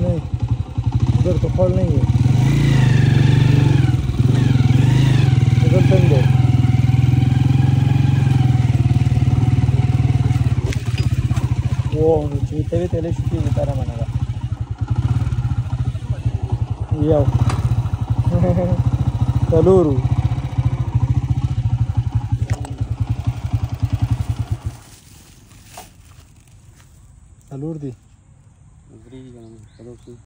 नहीं, उधर तो फॉल नहीं है, उधर तंदे वो चीते शुकी गिटारा मनगा याव तलूरू तलूर दी